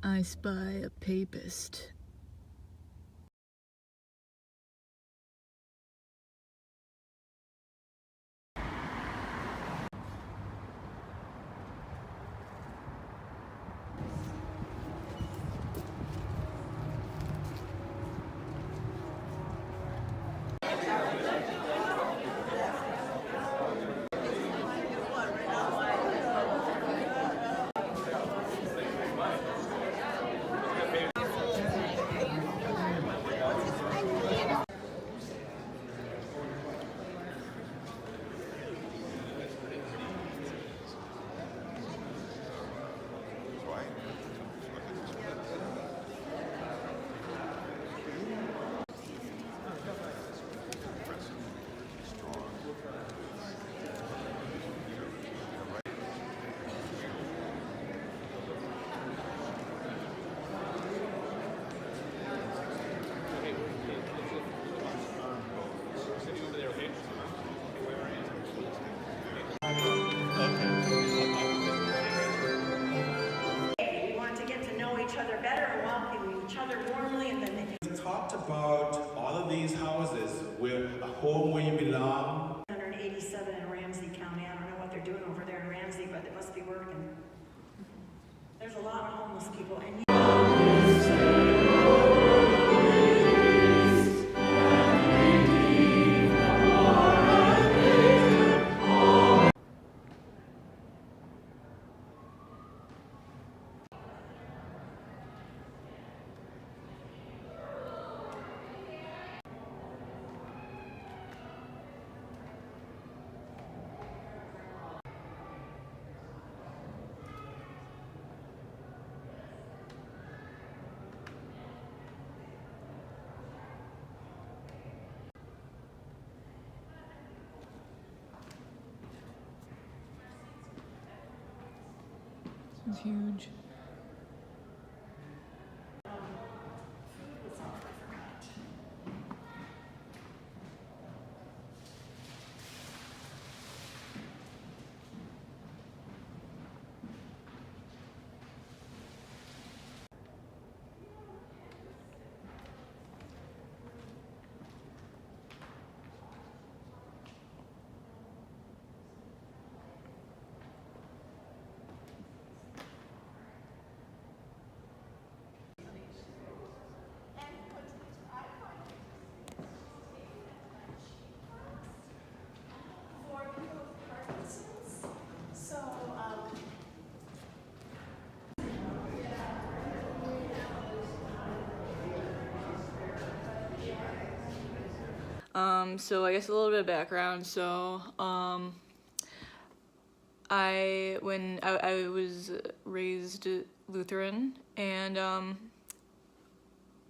I spy a papist. Talked about all of these houses with a home where you belong. 187 in Ramsey County. I don't know what they're doing over there in Ramsey, but they must be working. There's a lot of homeless people, and This is huge. So I guess a little bit of background. So, I was raised Lutheran, and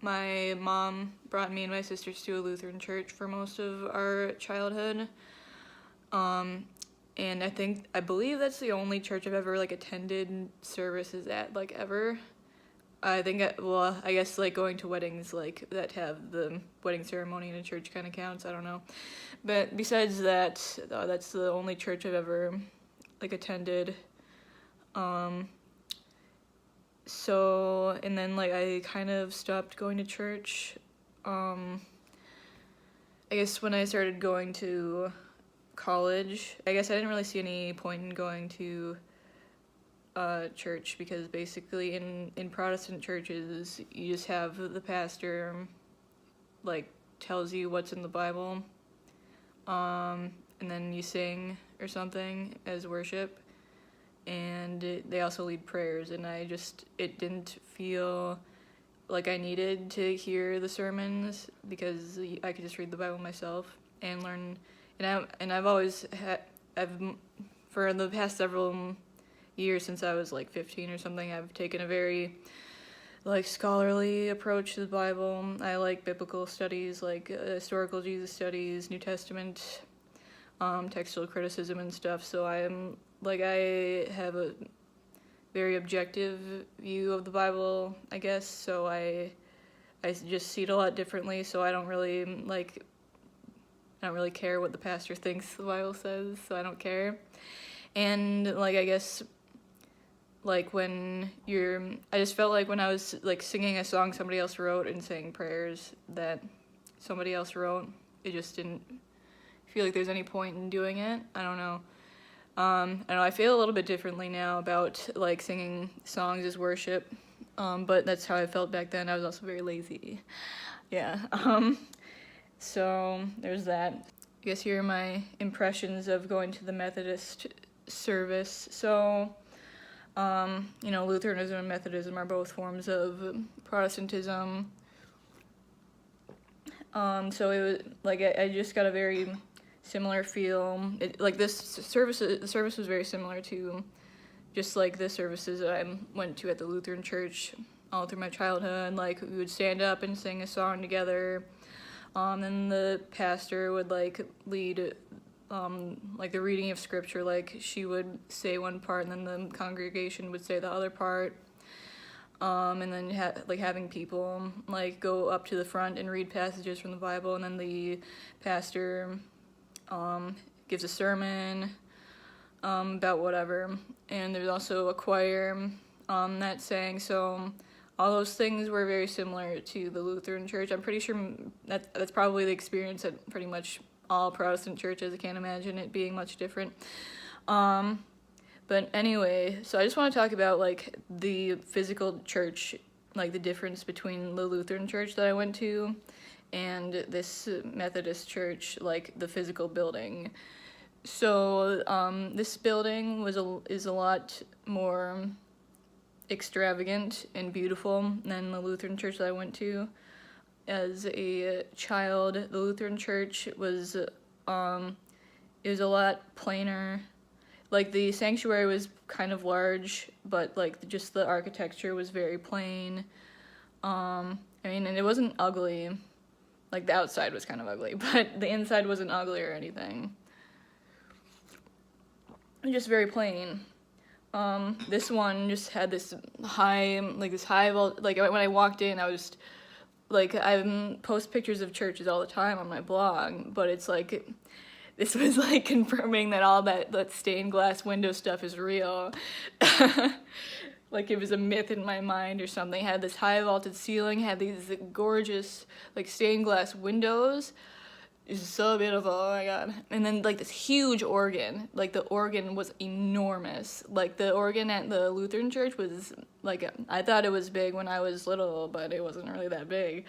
my mom brought me and my sisters to a Lutheran church for most of our childhood. And I believe that's the only church I've ever attended services at ever. I guess going to weddings that have the wedding ceremony in a church kind of counts. I don't know, but besides that, that's the only church I've ever attended. So and then I kind of stopped going to church. I guess when I started going to college, I guess I didn't really see any point in going to church, because basically in Protestant churches you just have the pastor tells you what's in the Bible, and then you sing or something as worship, and they also lead prayers, and it didn't feel like I needed to hear the sermons, because I could just read the Bible myself and learn. And I've always for the past several years, since I was 15 or something, I've taken a very scholarly approach to the Bible. I like biblical studies, historical Jesus studies, New Testament, textual criticism and stuff. So I have a very objective view of the Bible, I guess. So I just see it a lot differently. So I don't really care what the pastor thinks the Bible says. So I don't care. And I guess like I just felt like when I was like singing a song somebody else wrote and saying prayers that somebody else wrote, it just didn't feel like there's any point in doing it. I don't know. I don't know, I feel a little bit differently now about like singing songs as worship, but that's how I felt back then. I was also very lazy. Yeah. So there's that. I guess here are my impressions of going to the Methodist service. So, Lutheranism and Methodism are both forms of Protestantism. So it was like I just got a very similar feel. The service was very similar to just like the services that I went to at the Lutheran church all through my childhood. Like we would stand up and sing a song together. Then the pastor would like lead like the reading of scripture. Like she would say one part and then the congregation would say the other part. And then having people like go up to the front and read passages from the Bible, and then the pastor gives a sermon about whatever. And there's also a choir that sang. So all those things were very similar to the Lutheran church. I'm pretty sure that's probably the experience at pretty much all Protestant churches. I can't imagine it being much different. But anyway, so I just want to talk about like the physical church, like the difference between the Lutheran church that I went to and this Methodist church, like the physical building. So this building is a lot more extravagant and beautiful than the Lutheran church that I went to. As a child, the Lutheran church was it was a lot plainer. Like the sanctuary was kind of large, but like just the architecture was very plain. And it wasn't ugly. Like the outside was kind of ugly, but the inside wasn't ugly or anything. Just very plain. This one just had this high, like when I walked in, I was just, like, I post pictures of churches all the time on my blog, but it's like, this was like confirming that all that stained glass window stuff is real. Like it was a myth in my mind or something. It had this high vaulted ceiling, had these gorgeous like stained glass windows. It's so beautiful, oh my god. And then like this huge organ. Like the organ was enormous. Like the organ at the Lutheran church was like, I thought it was big when I was little, but it wasn't really that big.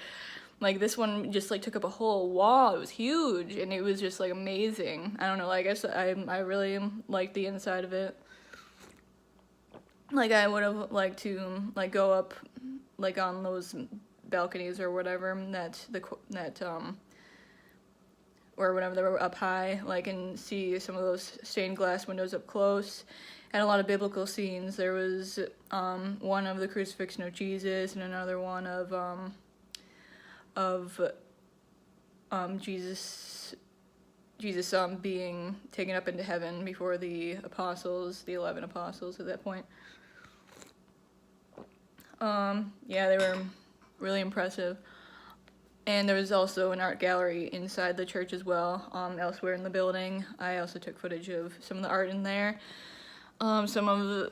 Like this one just like took up a whole wall. It was huge and it was just like amazing. I don't know, I guess I really liked the inside of it. Like I would have liked to like go up like on those balconies or whatever or whenever they were up high, like, and see some of those stained glass windows up close. And a lot of biblical scenes. There was one of the crucifixion of Jesus and another one of Jesus being taken up into heaven before the 11 apostles at that point. Yeah, they were really impressive. And there was also an art gallery inside the church as well, elsewhere in the building. I also took footage of some of the art in there. Some of the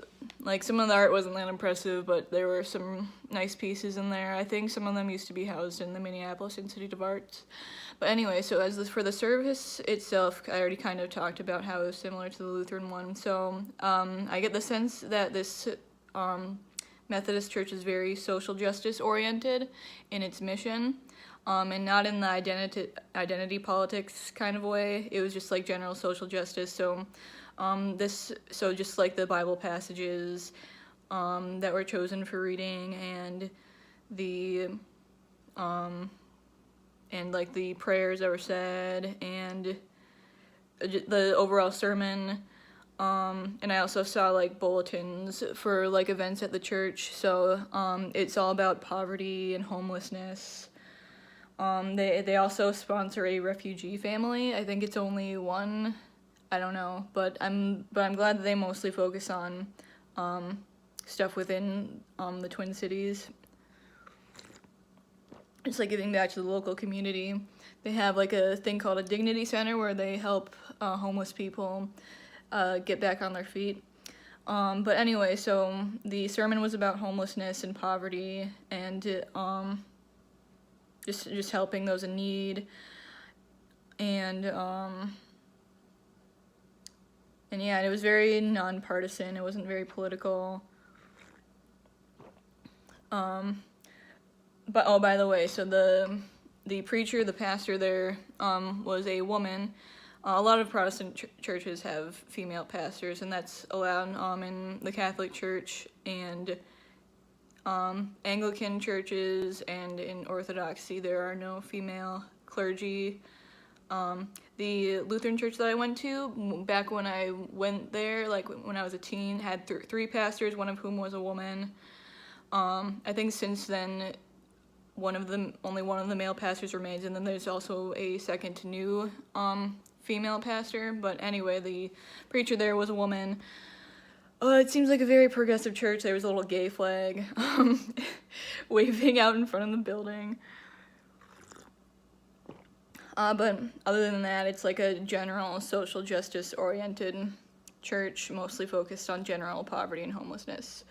art wasn't that impressive, but there were some nice pieces in there. I think some of them used to be housed in the Minneapolis Institute of Arts. But anyway, so for the service itself, I already kind of talked about how it was similar to the Lutheran one. So I get the sense that this Methodist church is very social justice oriented in its mission. And not in the identity politics kind of way. It was just like general social justice. So just like the Bible passages that were chosen for reading, and like the prayers that were said, and the overall sermon. And I also saw like bulletins for like events at the church. So it's all about poverty and homelessness. They also sponsor a refugee family. I think it's only one, I don't know, but I'm glad that they mostly focus on stuff within the Twin Cities. It's like giving back to the local community. They have like a thing called a Dignity Center where they help homeless people get back on their feet. But anyway, so the sermon was about homelessness and poverty and just helping those in need. And yeah, it was very nonpartisan. It wasn't very political. But oh, by the way, so the preacher, the pastor there, was a woman. A lot of Protestant churches have female pastors, and that's allowed in the Catholic Church and Anglican churches, and in Orthodoxy there are no female clergy. The Lutheran church that I went to, back when I went there, like when I was a teen, had three pastors, one of whom was a woman. I think since then, only one of the male pastors remains, and then there's also a second new female pastor. But anyway, the preacher there was a woman. It seems like a very progressive church. There was a little gay flag waving out in front of the building. But other than that, it's like a general social justice oriented church, mostly focused on general poverty and homelessness.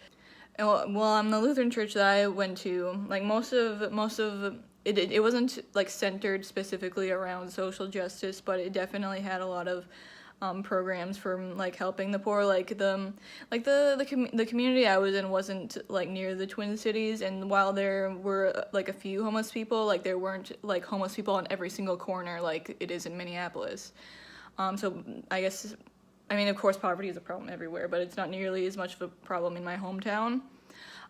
And well, the Lutheran church that I went to, like most of it wasn't like centered specifically around social justice, but it definitely had a lot of programs for like helping the poor. Like the community I was in wasn't like near the Twin Cities, and while there were like a few homeless people, like there weren't like homeless people on every single corner like it is in Minneapolis. So I guess, I mean, of course poverty is a problem everywhere, but it's not nearly as much of a problem in my hometown.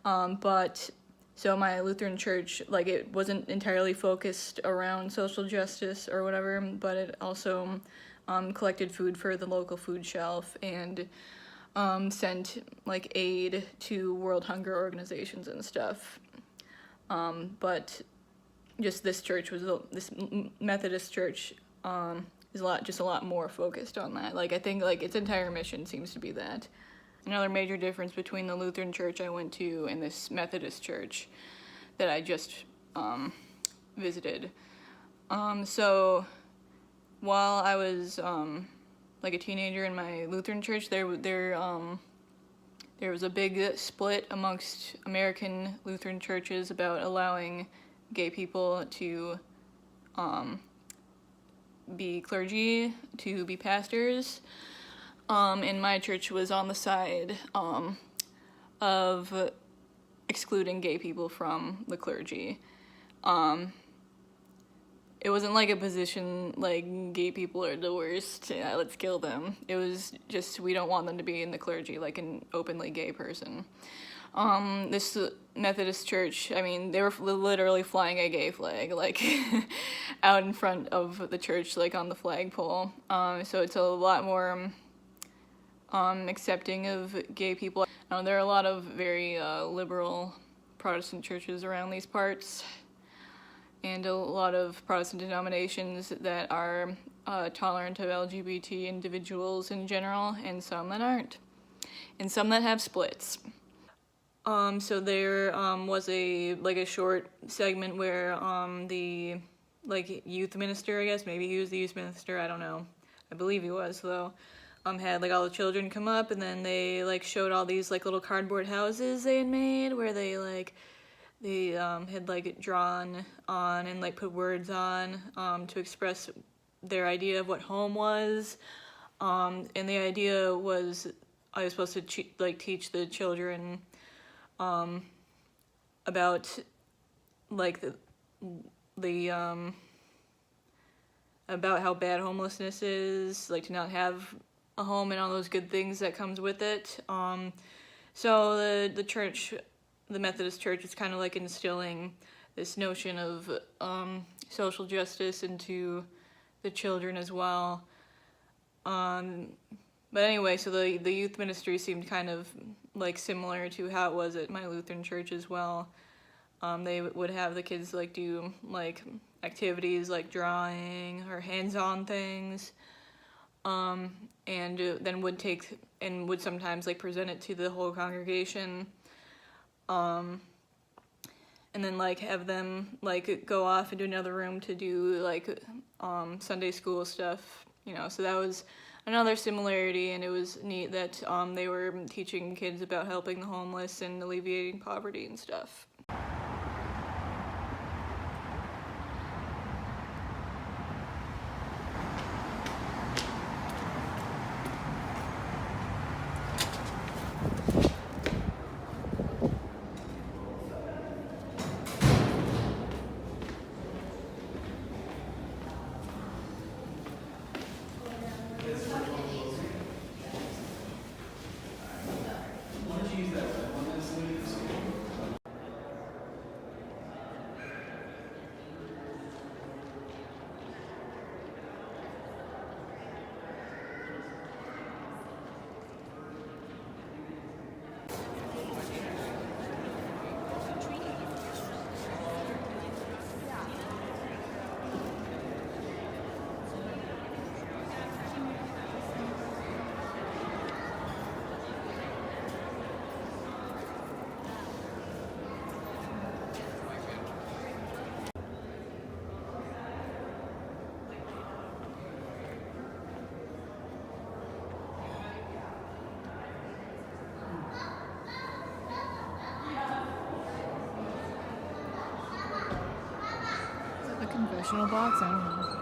But so my Lutheran church, like, it wasn't entirely focused around social justice or whatever, but it also collected food for the local food shelf and sent like aid to World Hunger organizations and stuff. But just this Methodist church is a lot more focused on that. Like, I think like its entire mission seems to be that. Another major difference between the Lutheran church I went to and this Methodist church that I just visited. So while I was like a teenager in my Lutheran church, there was a big split amongst American Lutheran churches about allowing gay people to be clergy, to be pastors. And my church was on the side of excluding gay people from the clergy. It wasn't like a position like gay people are the worst, yeah, let's kill them. It was just we don't want them to be in the clergy like an openly gay person. This Methodist church, I mean, they were literally flying a gay flag, like, out in front of the church, like, on the flagpole. So it's a lot more accepting of gay people. There are a lot of very liberal Protestant churches around these parts, and a lot of Protestant denominations that are tolerant of LGBT individuals in general, and some that aren't, and some that have splits. So there was a short segment where the like youth minister, I guess, maybe he was the youth minister, I don't know, I believe he was though, had like all the children come up, and then they like showed all these like little cardboard houses they had made where they had like drawn on and like put words on to express their idea of what home was, and the idea was I was supposed to teach the children about like the about how bad homelessness is, like to not have a home and all those good things that comes with it. So the church, the Methodist church, is kind of like instilling this notion of social justice into the children as well. But anyway, so the youth ministry seemed kind of like similar to how it was at my Lutheran church as well. They would have the kids like do like activities like drawing or hands-on things, and then would sometimes like present it to the whole congregation, and then like have them like go off into another room to do like Sunday school stuff, you know. So that was another similarity, and it was neat that they were teaching kids about helping the homeless and alleviating poverty and stuff. Confessional box? I don't know.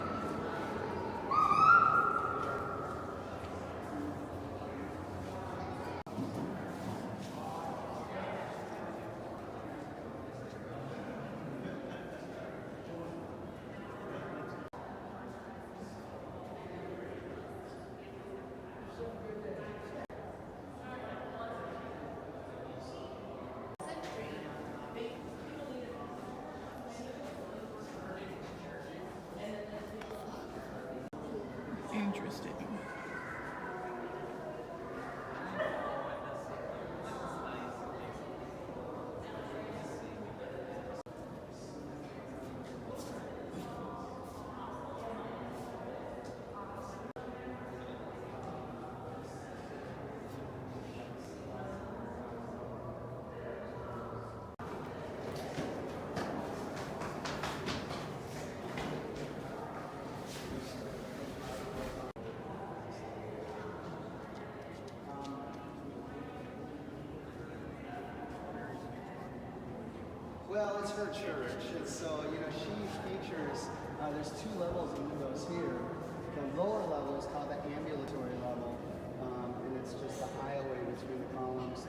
Interesting. Well, it's her church. It's so, she features, there's 2 levels of windows here. The lower level is called the ambulatory level, and it's just the aisleway between the columns.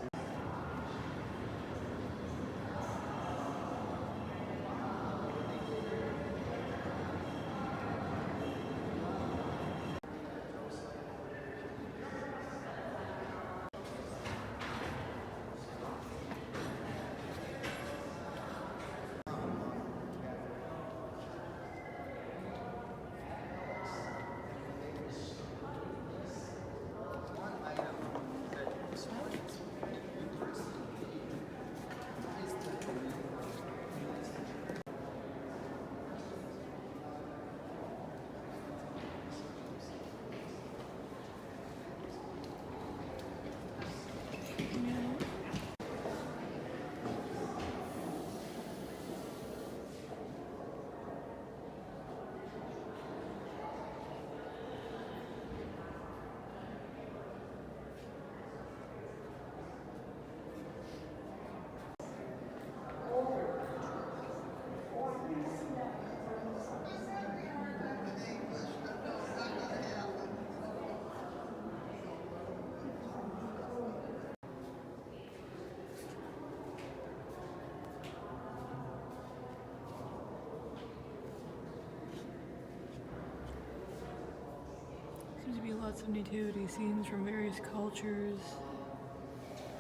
Seems to be lots of nativity scenes from various cultures.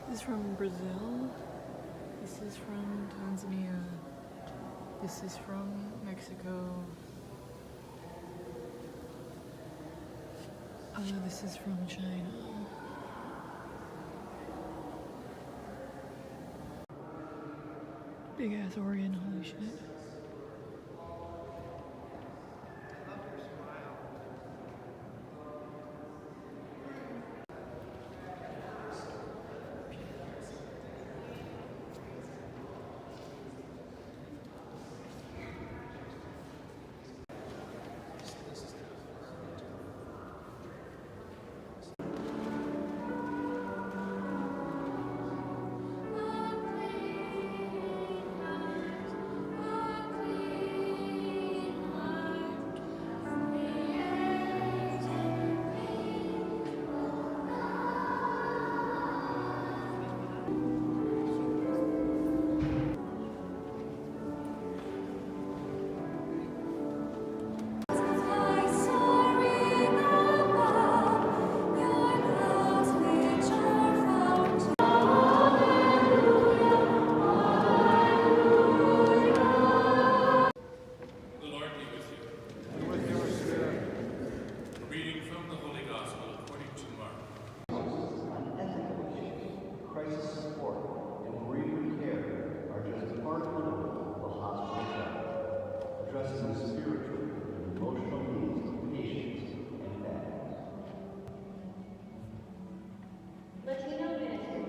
This is from Brazil. This is from Tanzania. This is from Mexico. This is from China. Big ass Orient, holy shit. addressing the spiritual and emotional needs of patients and families. Latino ministry.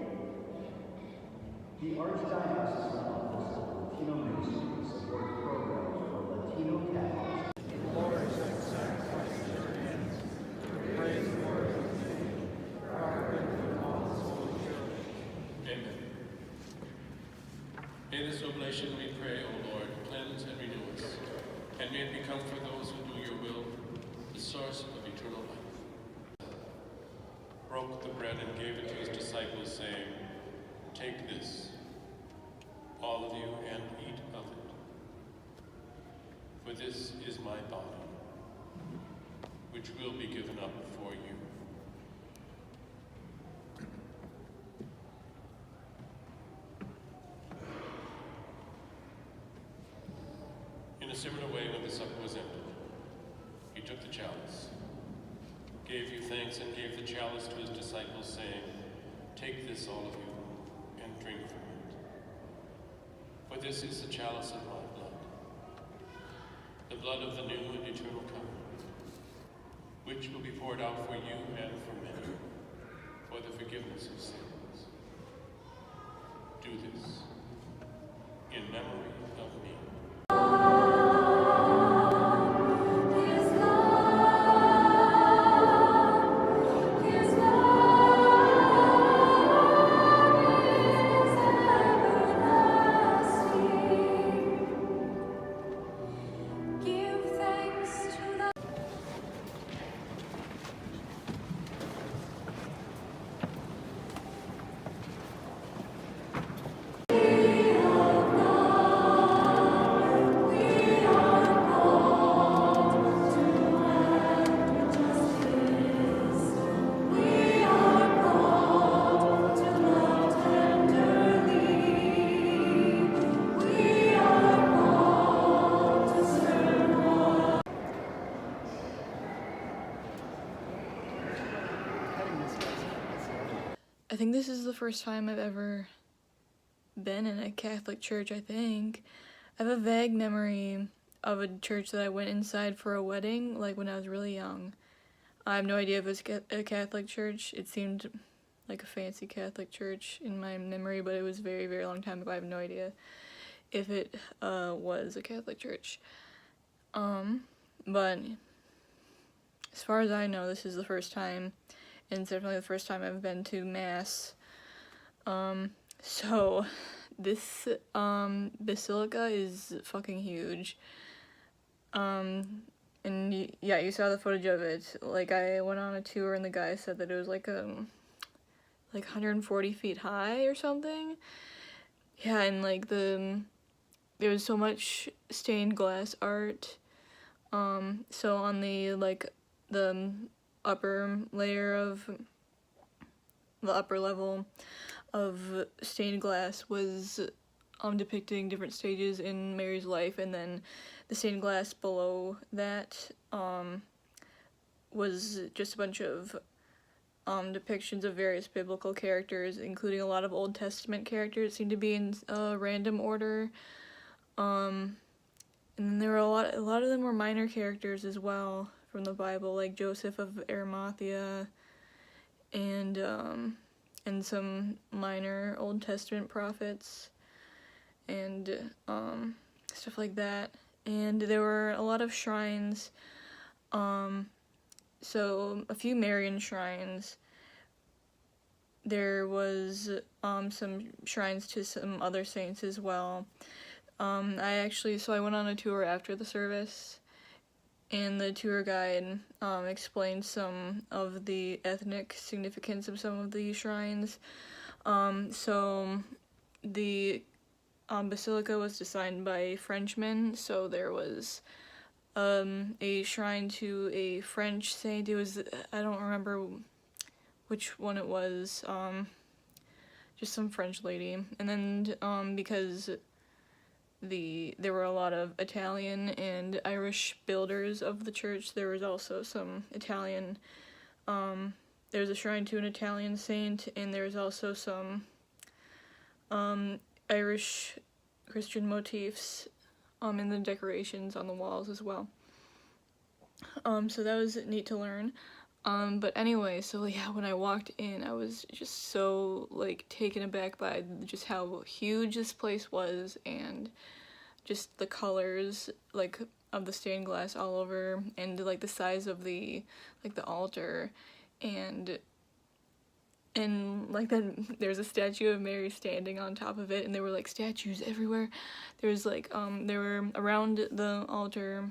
The Archdiocesan Office of Latino Ministry supports programs for Latino Catholics. Amen. In this oblation we pray, O Lord, cleanse and renew us, and may it become for those who do your will the source of eternal life. Broke the bread and gave it to his disciples, saying, "Take this, all of you, and eat of it. For this is my body, which will be given up for you." In a similar way, when the supper was ended, he took the chalice, gave you thanks, and gave the chalice to his disciples, saying, "Take this, all of you, and drink from it. For this is the chalice of my blood, the blood of the new and eternal covenant, which will be poured out for you and for many, for the forgiveness of sins. Do this in memory of me." I think this is the first time I've ever been in a Catholic church, I think. I have a vague memory of a church that I went inside for a wedding, like when I was really young. I have no idea if it was a Catholic church. It seemed like a fancy Catholic church in my memory, but it was a very, very long time ago. I have no idea if it was a Catholic church. But as far as I know, this is the first time, and it's definitely the first time I've been to Mass. So this Basilica is fucking huge. And yeah, you saw the footage of it. Like, I went on a tour and the guy said that it was like 140 feet high or something. Yeah, and like there was so much stained glass art. So on the upper layer of the upper level of stained glass was depicting different stages in Mary's life, and then the stained glass below that was just a bunch of depictions of various biblical characters, including a lot of Old Testament characters. It seemed to be in random order, and then there were a lot of them were minor characters as well from the Bible, like Joseph of Arimathea, and some minor Old Testament prophets, and stuff like that. And there were a lot of shrines, so a few Marian shrines. There was some shrines to some other saints as well. I went on a tour after the service, and the tour guide explained some of the ethnic significance of some of the shrines. So the Basilica was designed by Frenchmen, so there was a shrine to a French saint. It was, I don't remember which one it was, just some French lady. And then because there were a lot of Italian and Irish builders of the church, there was also some Italian, there's a shrine to an Italian saint, and there's also some Irish Christian motifs and the decorations on the walls as well. So that was neat to learn. But anyway, so yeah, when I walked in, I was just so, like, taken aback by just how huge this place was, and just the colors, like, of the stained glass all over, and, like, the size of the, like, the altar, and like, then there's a statue of Mary standing on top of it, and there were, like, statues everywhere. There was, like, there were, around the altar,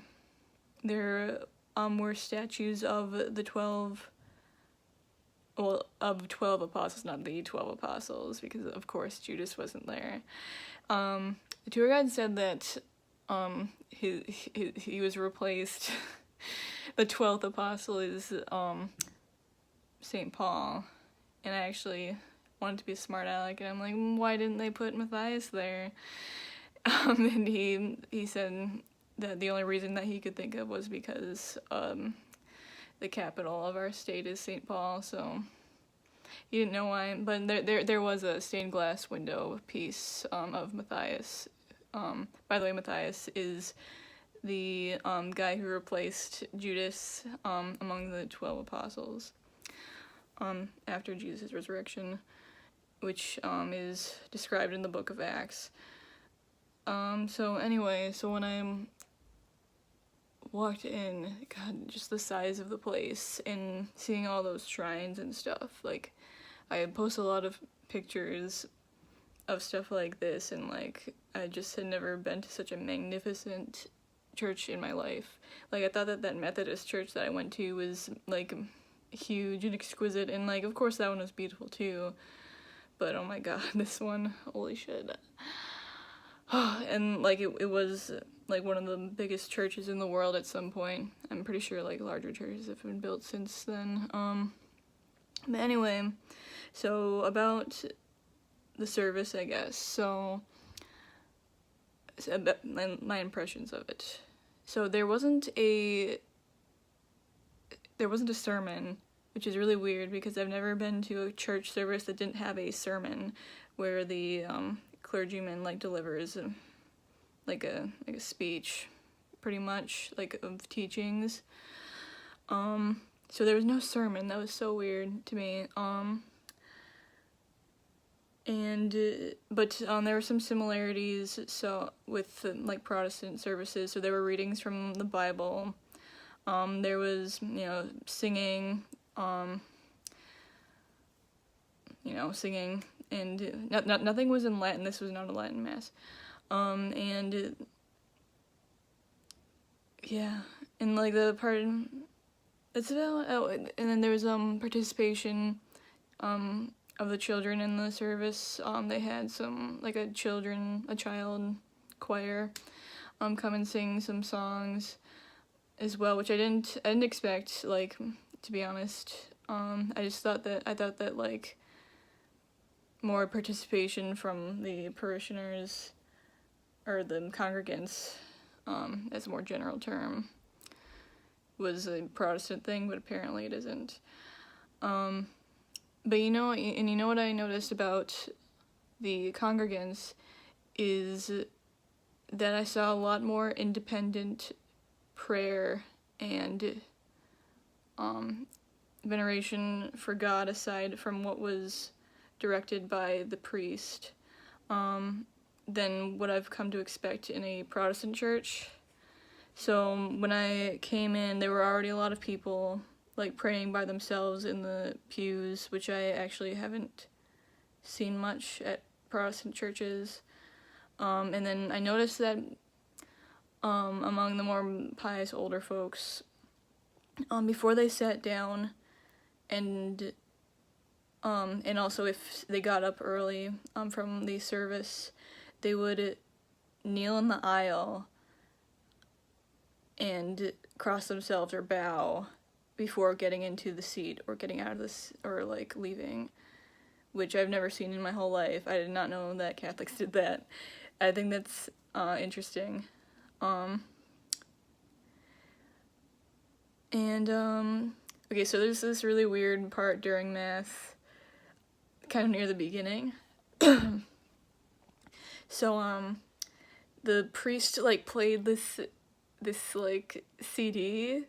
there were statues of the 12 apostles, not the 12 apostles, because of course Judas wasn't there. The tour guide said that he was replaced. The 12th apostle is St. Paul, and I actually wanted to be a smart aleck, and I'm like, why didn't they put Matthias there? And he said that the only reason that he could think of was because the capital of our state is St. Paul, so he didn't know why. But there was a stained glass window piece of Matthias. By the way, Matthias is the guy who replaced Judas among the 12 apostles after Jesus' resurrection, which is described in the book of Acts. So anyway, so when I walked in, God, just the size of the place, and seeing all those shrines and stuff, like, I had posted a lot of pictures of stuff like this, and, like, I just had never been to such a magnificent church in my life. Like, I thought that Methodist church that I went to was, like, huge and exquisite, and, like, of course that one was beautiful too, but oh my god, this one, holy shit. And, like, it was, like, one of the biggest churches in the world at some point. I'm pretty sure, like, larger churches have been built since then. But anyway, so about the service, I guess. So my impressions of it. So there wasn't a sermon, which is really weird because I've never been to a church service that didn't have a sermon where the clergyman, like, delivers like a speech, pretty much, like, of teachings. So there was no sermon. That was so weird to me. But there were some similarities, so, with, like, Protestant services. So there were readings from the Bible. There was, singing, singing, and nothing was in Latin. This was not a Latin mass. And yeah, and, like, the part, that's about, and then there was, participation, of the children in the service. They had some, like, a child choir, come and sing some songs as well, which I didn't expect, like, to be honest. I thought that, like, more participation from the parishioners, or the congregants, as a more general term, was a Protestant thing, but apparently it isn't. But you know what I noticed about the congregants is that I saw a lot more independent prayer and veneration for God aside from what was directed by the priest, than what I've come to expect in a Protestant church. So when I came in, there were already a lot of people, like, praying by themselves in the pews, which I actually haven't seen much at Protestant churches. And then I noticed that among the more pious older folks, before they sat down, and also if they got up early from the service, they would kneel in the aisle and cross themselves or bow before getting into the seat or getting out of this, or, like, leaving, which I've never seen in my whole life. I did not know that Catholics did that. I think that's interesting. Okay, so there's this really weird part during Mass, kind of near the beginning. So, the priest like played this like CD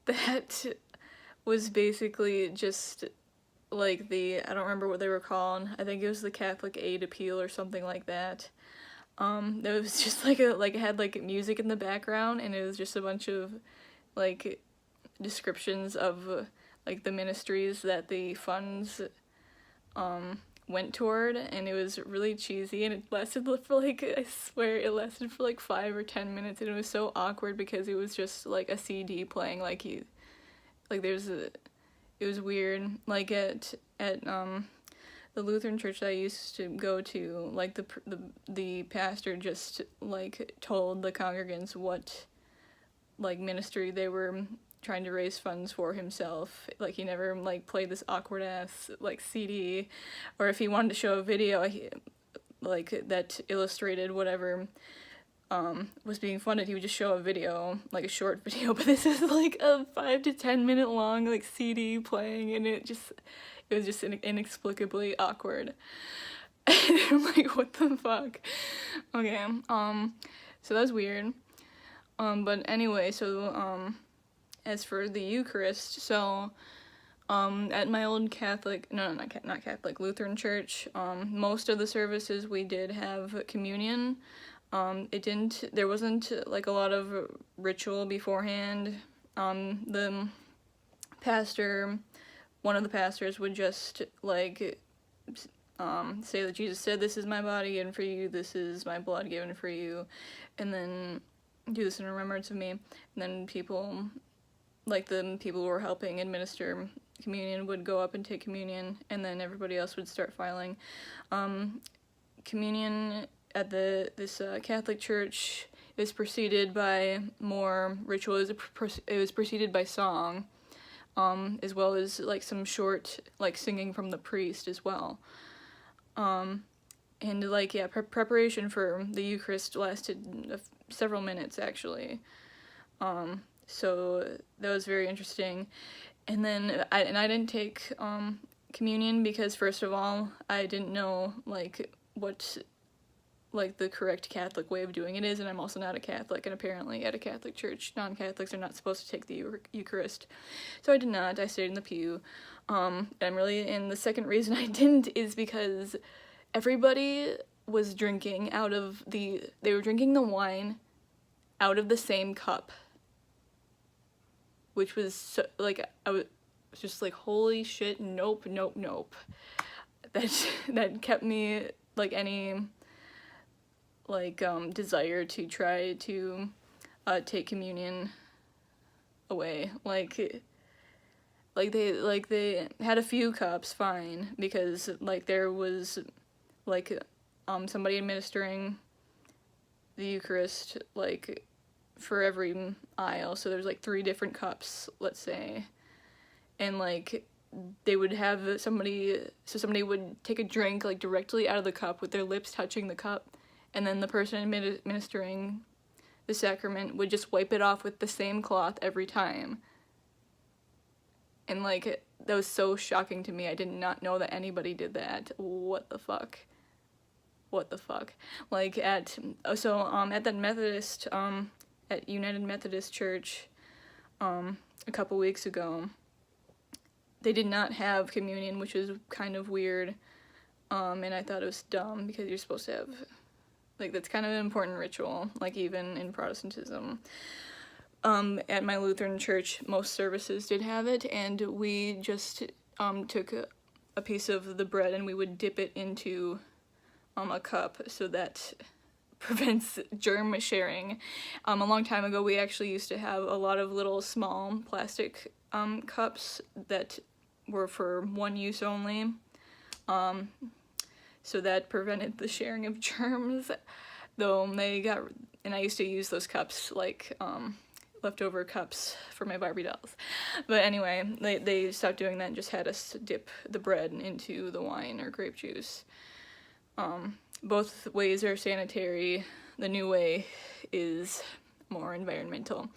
that was basically just like I don't remember what they were called. I think it was the Catholic Aid Appeal or something like that. It was just like it had like music in the background, and it was just a bunch of like descriptions of like the ministries that the funds went toward, and it was really cheesy, and it lasted for like, I swear it lasted for like 5 or 10 minutes, and it was so awkward because it was just like a CD playing, like it was weird. Like at the Lutheran church that I used to go to, like the pastor just like told the congregants what like ministry they were trying to raise funds for himself. Like, he never like played this awkward ass like CD, or if he wanted to show a video like that illustrated whatever was being funded, he would just show a video, like a short video. But this is like a 5 to 10 minute long like CD playing, and it was just inexplicably awkward. And I'm like, what the fuck? Okay, so that's weird. But anyway, so as for the Eucharist, so at my old Catholic, not Catholic, Lutheran church, most of the services we did have communion. There wasn't like a lot of ritual beforehand. The pastor, one of the pastors would just like say that Jesus said, "This is my body given for you, this is my blood given for you," and then do this in remembrance of me. And then people, like the people who were helping administer communion, would go up and take communion, and then everybody else would start filing. Communion at this Catholic church is preceded by more ritual. It was preceded by song, as well as like some short like singing from the priest as well. And like, yeah, preparation for the Eucharist lasted several minutes actually. So that was very interesting. And then I didn't take communion because, first of all, I didn't know like what like the correct Catholic way of doing it is, and I'm also not a Catholic, and apparently at a Catholic church non-Catholics are not supposed to take the Eucharist. So I did not. I stayed in the pew. And the second reason I didn't is because everybody was drinking they were drinking the wine out of the same cup, which was so, like, I was just like, holy shit, nope. That kept me like any like desire to try to take communion away. Like they had a few cups, fine, because like there was like somebody administering the Eucharist like for every aisle, so there's like 3 different cups, let's say, and like they would have somebody would take a drink like directly out of the cup with their lips touching the cup, and then the person administering the sacrament would just wipe it off with the same cloth every time. And like, that was so shocking to me. I did not know that anybody did that. What the fuck? Like at that Methodist, at United Methodist Church, a couple weeks ago, they did not have communion, which was kind of weird, and I thought it was dumb, because you're supposed to have, like, that's kind of an important ritual, like, even in Protestantism. At my Lutheran church, most services did have it, and we just took a piece of the bread and we would dip it into a cup, so that prevents germ sharing. A long time ago, we actually used to have a lot of little small plastic cups that were for one use only, so that prevented the sharing of germs, though and I used to use those cups like leftover cups for my Barbie dolls. But anyway, they stopped doing that and just had us dip the bread into the wine or grape juice. Both ways are sanitary. The new way is more environmental.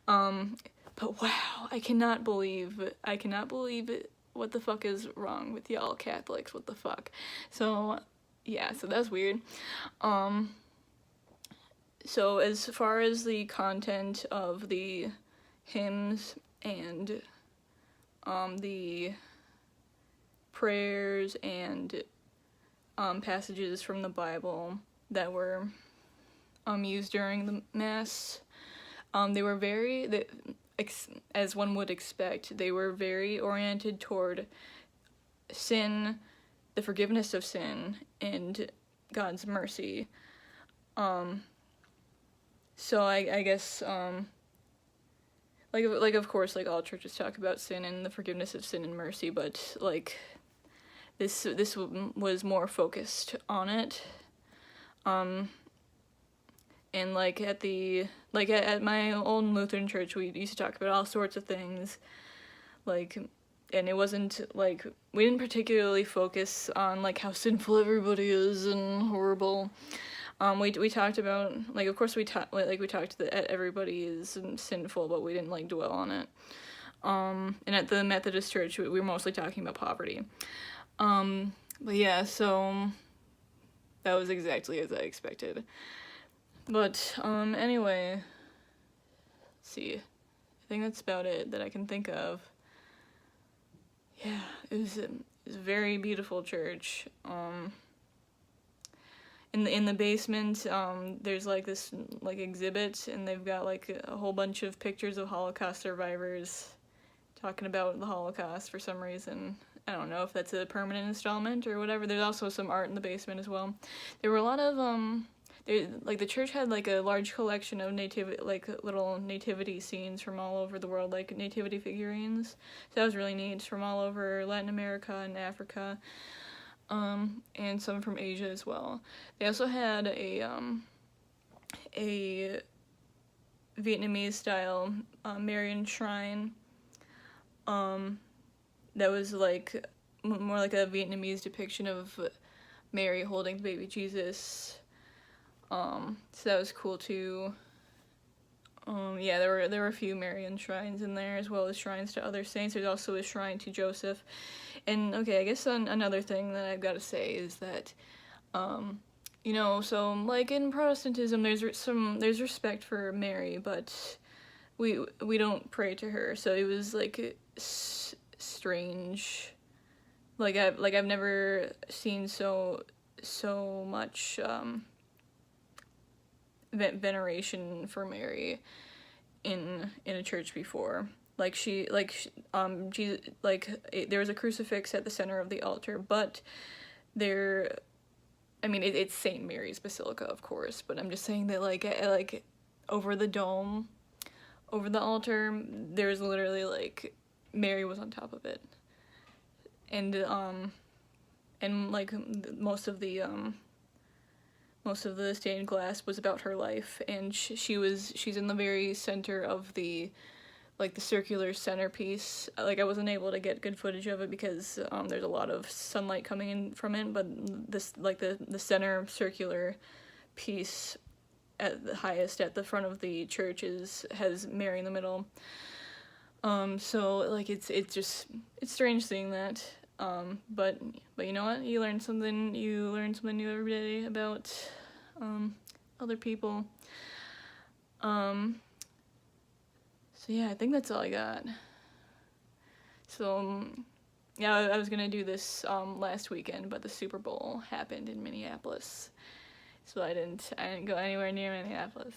But wow, I cannot believe it. What the fuck is wrong with y'all Catholics? What the fuck? So yeah, so that's weird. So as far as the content of the hymns and the prayers and passages from the Bible that were used during the Mass, they were very, as one would expect, they were very oriented toward sin, the forgiveness of sin, and God's mercy. So I guess, like of course, like all churches talk about sin and the forgiveness of sin and mercy, but like this was more focused on it. And like at my old Lutheran church, we used to talk about all sorts of things, like, and it wasn't like we didn't particularly focus on like how sinful everybody is and horrible. We talked about, like, of course we talked that everybody is sinful, but we didn't like dwell on it. And at the Methodist church, we were mostly talking about poverty. But yeah, so that was exactly as I expected. But anyway, let's see. I think that's about it that I can think of. Yeah, it was a very beautiful church. In the basement, there's like this like exhibit, and they've got like a whole bunch of pictures of Holocaust survivors talking about the Holocaust for some reason. I don't know if that's a permanent installment or whatever. There's also some art in the basement as well. There were a lot of the church had like a large collection of little nativity scenes from all over the world, like nativity figurines. So that was really neat, from all over Latin America and Africa. And some from Asia as well. They also had a Vietnamese style Marian shrine that was like more like a Vietnamese depiction of Mary holding the baby Jesus. So that was cool too. Yeah, there were a few Marian shrines in there, as well as shrines to other saints. There's also a shrine to Joseph. And okay, I guess another thing that I've got to say is that, so like in Protestantism, there's respect for Mary, but we don't pray to her. So it was like strange. I've never seen so much veneration for Mary in a church before. Jesus, there was a crucifix at the center of the altar, but it's St. Mary's Basilica, of course, but I'm just saying that like over the dome, over the altar, there's literally like Mary was on top of it, and like most of the stained glass was about her life, and she's in the very center of the circular centerpiece. Like, I wasn't able to get good footage of it because there's a lot of sunlight coming in from it, but this the center circular piece at the highest at the front of the church has Mary in the middle. So like it's strange seeing that. But you know what? You learn something new every day about other people. So yeah, I think that's all I got. So yeah, I was gonna do this last weekend, but the Super Bowl happened in Minneapolis, so I didn't go anywhere near Minneapolis.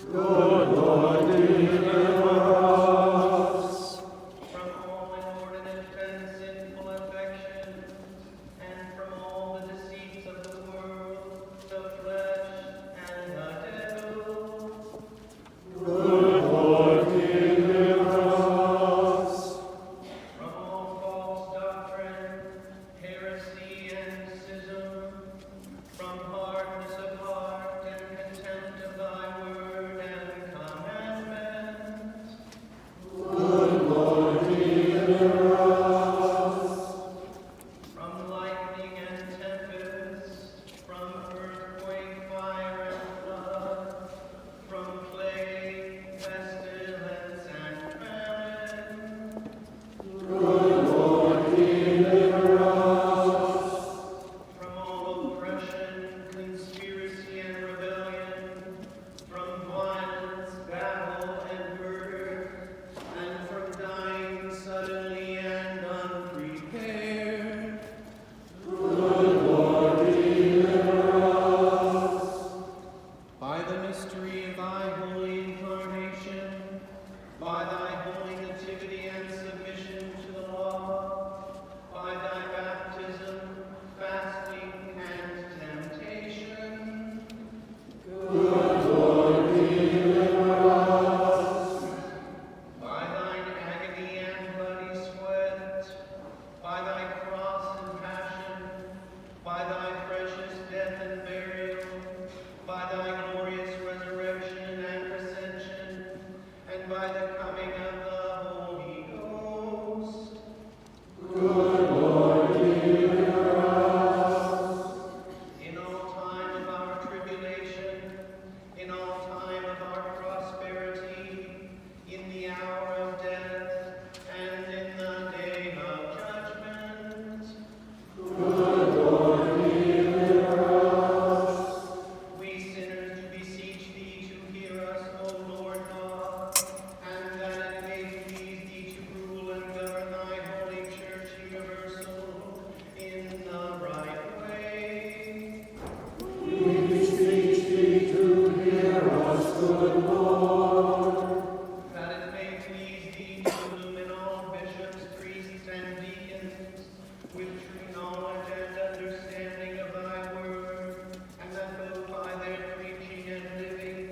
Good Lord, deliver us. From all inordinate and sinful affections, and from all the deceits of the world, the flesh, and the devil. Good Lord, deliver us. From all false doctrine, heresy, and schism, from hardness of heart and contempt of thy word and commandments. Good Lord, deliver us. From lightning and tempest, from earthquake, fire, and flood, from plague, pestilence, and famine. Good Lord, deliver us. From all oppression, conspiracy, and rebellion, from violence, battle, and murder, and from dying suddenly and unprepared. Good Lord, deliver us. By the mystery of thy holy incarnation, by thy holy nativity and submission to the law, by thy baptism, fasting, and temptation. Good Lord, deliver us. By thine agony and bloody sweat, by thy cross and passion, by thy precious death and burial, by thy glorious resurrection and ascension, and by the coming of the Holy Ghost. Good Lord, deliver us. In all time of our tribulation, in all time of our prosperity, in the hour of death, and in the day of judgment. Good Lord, deliver us. We sinners beseech thee to hear us, O Lord God, and that it may please thee to rule and govern thy holy church universal in the right way. We beseech thee to hear us, good Lord. That it may please thee to illumine all bishops, priests, and deacons with true knowledge and understanding of thy word, and that both by their preaching and living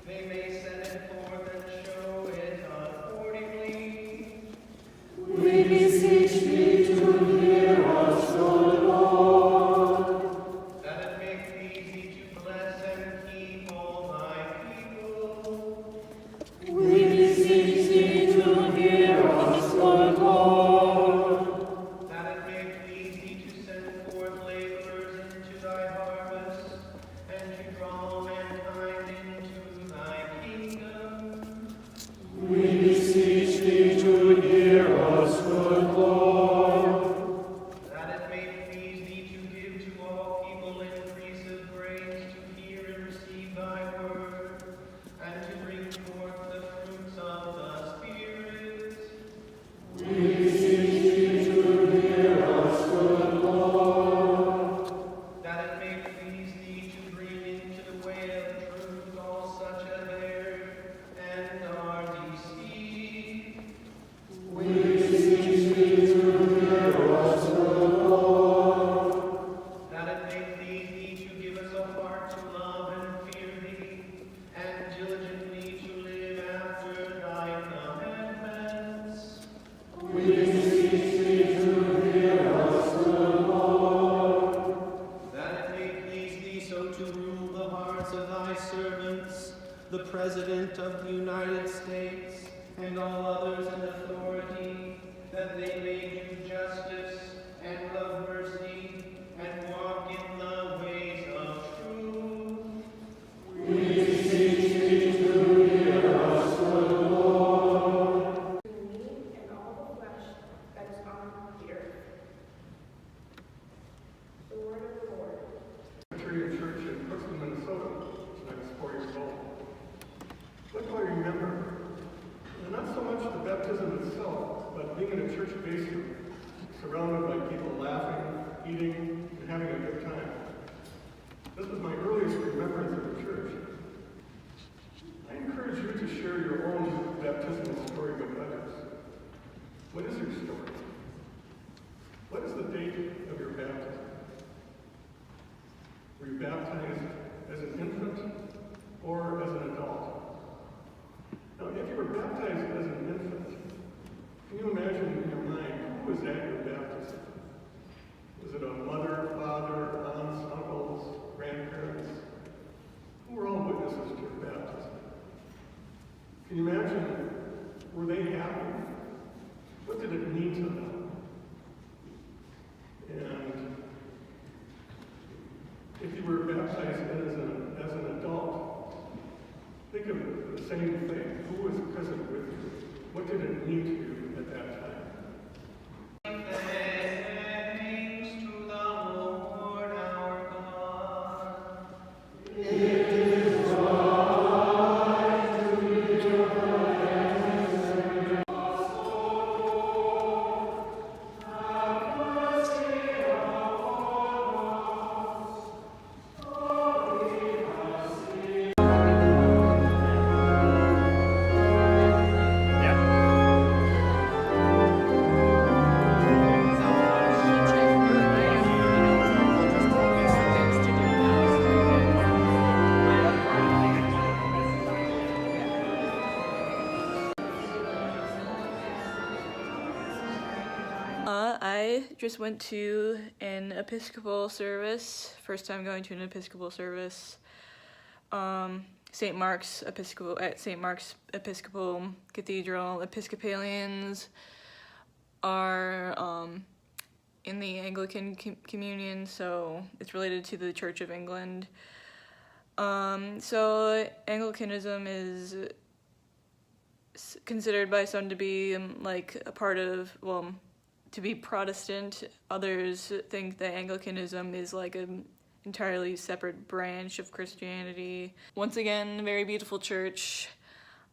they may set it forth and show it accordingly. We beseech thee to hear us, good Lord. That it may please thee to bless and keep all thy people. We beseech thee to hear us, good Lord. That it may please thee to send forth laborers into thy harvest, and to draw mankind into thy kingdom. We beseech thee to hear us, good Lord. That it may please thee to give to all people increase of grace to hear and receive thy word, and to bring forth the fruits of the Spirit. We beseech thee to hear us, good Lord. That it may please thee to bring into the way of truth all such as err and are deceived. We beseech thee to hear us, good Lord. That it may please thee to give us a heart to love and fear thee, and diligently to live after thy commandments. We beseech thee to hear us, good Lord. That it may please thee so to rule the hearts of thy servants, the President of the United States, and all others in authority, that they may do justice and love mercy, and walk in the ways of truth. We beseech thee to hear us, good Lord. me and all the flesh that is on the earth. The word of the Lord. Presbyterian Church in Brooklyn, Minnesota, when I was 4 years old. What do I remember? Not so much the baptism itself, but being in a church basement, surrounded by people laughing, eating, Were they happy? What did it mean to them? And if you were baptized as an adult, think of the same thing. Who was present with you? What did it mean to you at that time? Thanks to the Lord our God. I just went to an Episcopal service, first time going to an Episcopal service. St. Mark's Episcopal, at St. Mark's Episcopal Cathedral. Episcopalians are in the Anglican communion, so it's related to the Church of England. So Anglicanism is considered by some to be like a part of, well, to be Protestant. Others think that Anglicanism is like an entirely separate branch of Christianity. Once again, very beautiful church.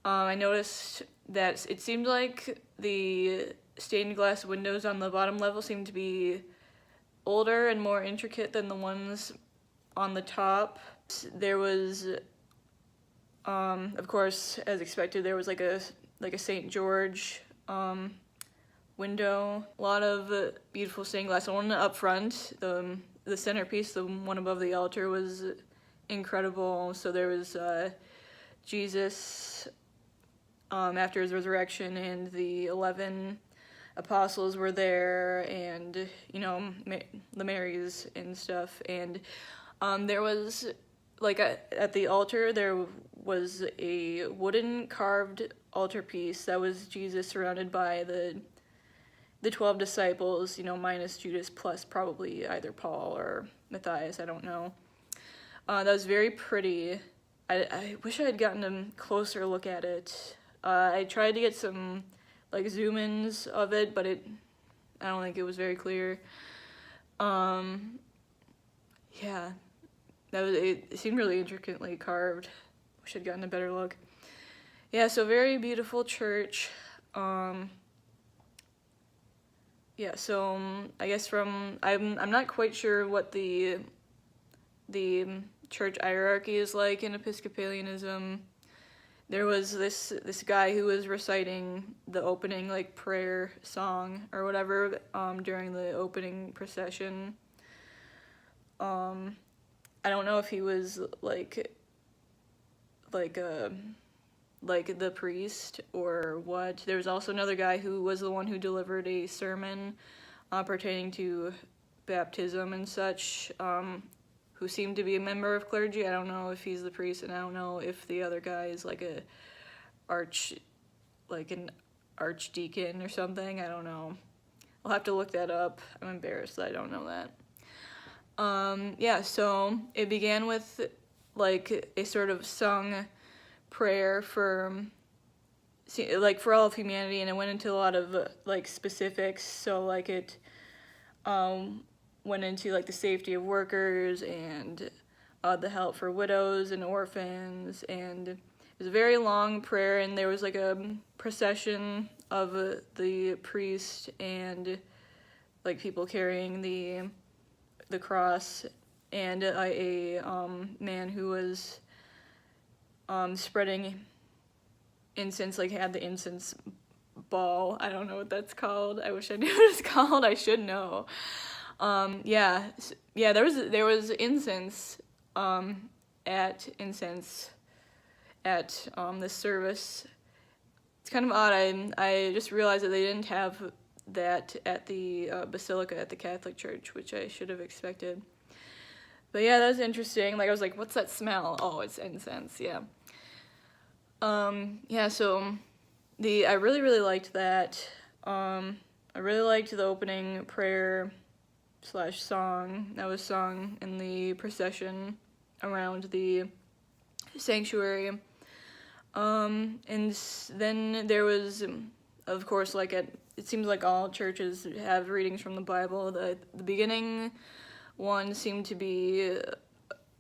I noticed that it seemed like the stained glass windows on the bottom level seemed to be older and more intricate than the ones on the top. There was, of course, as expected, there was like a St. George window. A lot of beautiful stained glass. The one up front, the centerpiece, the one above the altar, was incredible. So there was Jesus after his resurrection, and the 11 apostles were there, and you know, the Marys and stuff. And there was like at the altar there was a wooden carved altarpiece that was Jesus surrounded by the 12 disciples, you know, minus Judas, plus probably either Paul or Matthias, I don't know. That was very pretty. I wish I had gotten a closer look at it. I tried to get some like zoom-ins of it, but I don't think it was very clear. Yeah, it seemed really intricately carved. Wish I'd gotten a better look. Yeah, so very beautiful church. Yeah, so I guess I'm not quite sure what the church hierarchy is like in Episcopalianism. There was this guy who was reciting the opening like prayer song or whatever during the opening procession. I don't know if he was like the priest or what. There was also another guy who was the one who delivered a sermon pertaining to baptism and such, who seemed to be a member of clergy. I don't know if he's the priest, and I don't know if the other guy is like an archdeacon or something. I don't know. I'll have to look that up. I'm embarrassed that I don't know that. Yeah, so it began with like a sort of sung prayer for all of humanity, and it went into a lot of like specifics. So like it went into like the safety of workers and the help for widows and orphans, and it was a very long prayer, and there was like a procession of the priest and like people carrying the cross, and a man who was spreading incense, like had the incense ball. I don't know what that's called. I wish I knew what it's called. I should know. Yeah, there was incense at this service. It's kind of odd. I just realized that they didn't have that at the Basilica at the Catholic Church, which I should have expected. But yeah, that was interesting. Like I was like, what's that smell? Oh, it's incense. Yeah. Yeah. So I really liked that. I really liked the opening prayer / song that was sung in the procession around the sanctuary. And then there was, of course, like it seems like all churches have readings from the Bible. The beginning one seemed to be,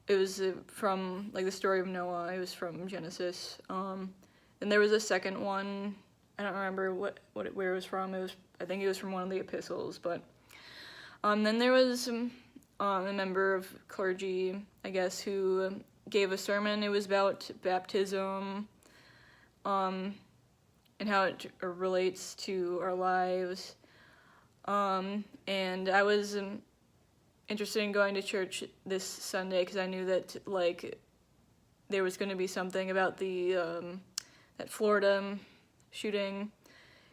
it was from like the story of Noah. It was from Genesis. And there was a second one. I don't remember where it was from. I think it was from one of the epistles. But then there was a member of clergy, I guess, who gave a sermon. It was about baptism, and how it relates to our lives. And I was interested in going to church this Sunday because I knew that like there was going to be something about the that Florida shooting,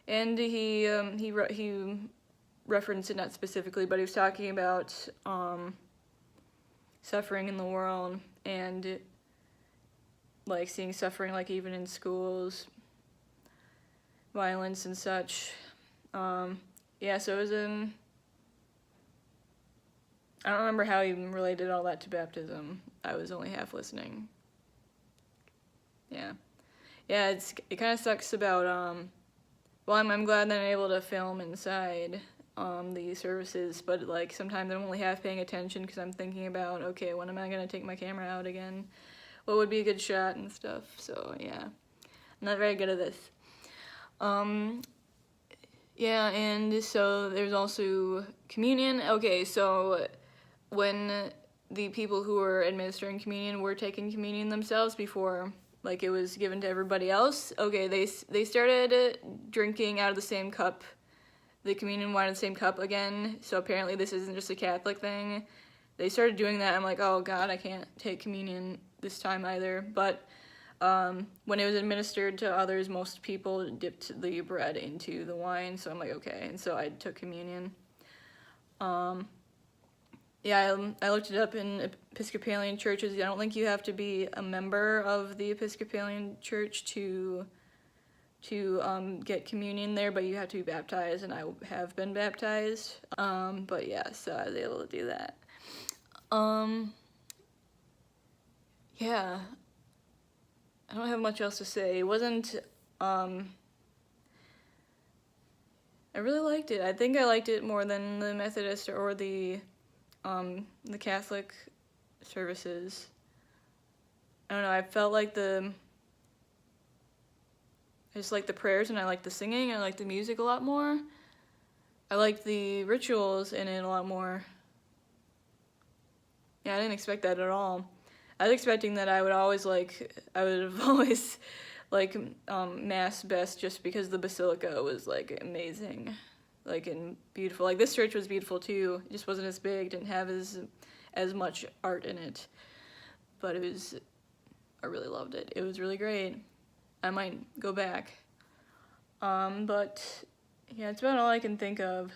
and he referenced it, not specifically, but he was talking about suffering in the world and like seeing suffering like even in schools, violence and such. Yeah, so it was I don't remember how he related all that to baptism. I was only half listening. Yeah, it kind of sucks about well, I'm glad that I'm able to film inside the services, but like sometimes I'm only half paying attention because I'm thinking about, okay, when am I gonna take my camera out again? What would be a good shot and stuff? So yeah, I'm not very good at this. Yeah, and so there's also communion. Okay, so when the people who were administering communion were taking communion themselves before, like, it was given to everybody else, okay, they started drinking out of the same cup, the communion wine in the same cup again, so apparently this isn't just a Catholic thing. They started doing that. I'm like, oh God, I can't take communion this time either. But when it was administered to others, most people dipped the bread into the wine, so I'm like, okay, and so I took communion. Yeah, I looked it up in Episcopalian churches. I don't think you have to be a member of the Episcopalian church to get communion there, but you have to be baptized, and I have been baptized. But yeah, so I was able to do that. Yeah, I don't have much else to say. It wasn't, I really liked it. I think I liked it more than the Methodist or the Catholic services. I don't know, I felt like I just liked the prayers, and I liked the singing, and I liked the music a lot more. I liked the rituals in it a lot more. Yeah, I didn't expect that at all. I was expecting that I would have always Mass best just because the Basilica was like amazing, like, and beautiful. Like, this church was beautiful too. It just wasn't as big, didn't have as much art in it. But I really loved it. It was really great. I might go back. But yeah, it's about all I can think of.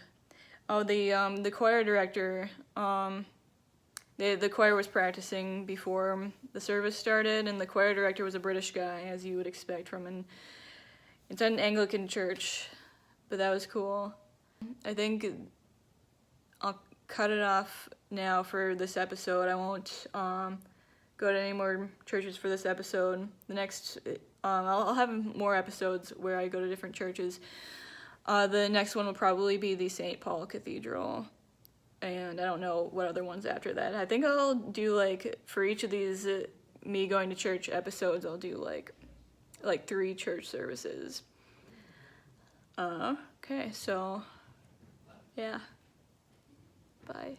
Oh, the choir director, the choir was practicing before the service started, and the choir director was a British guy, as you would expect from it's an Anglican church, but that was cool. I think I'll cut it off now for this episode. I won't go to any more churches for this episode. The next, I'll have more episodes where I go to different churches. The next one will probably be the St. Paul Cathedral, and I don't know what other ones after that. I think I'll do, like, for each of these me going to church episodes, I'll do like 3 church services. Okay, so yeah, bye.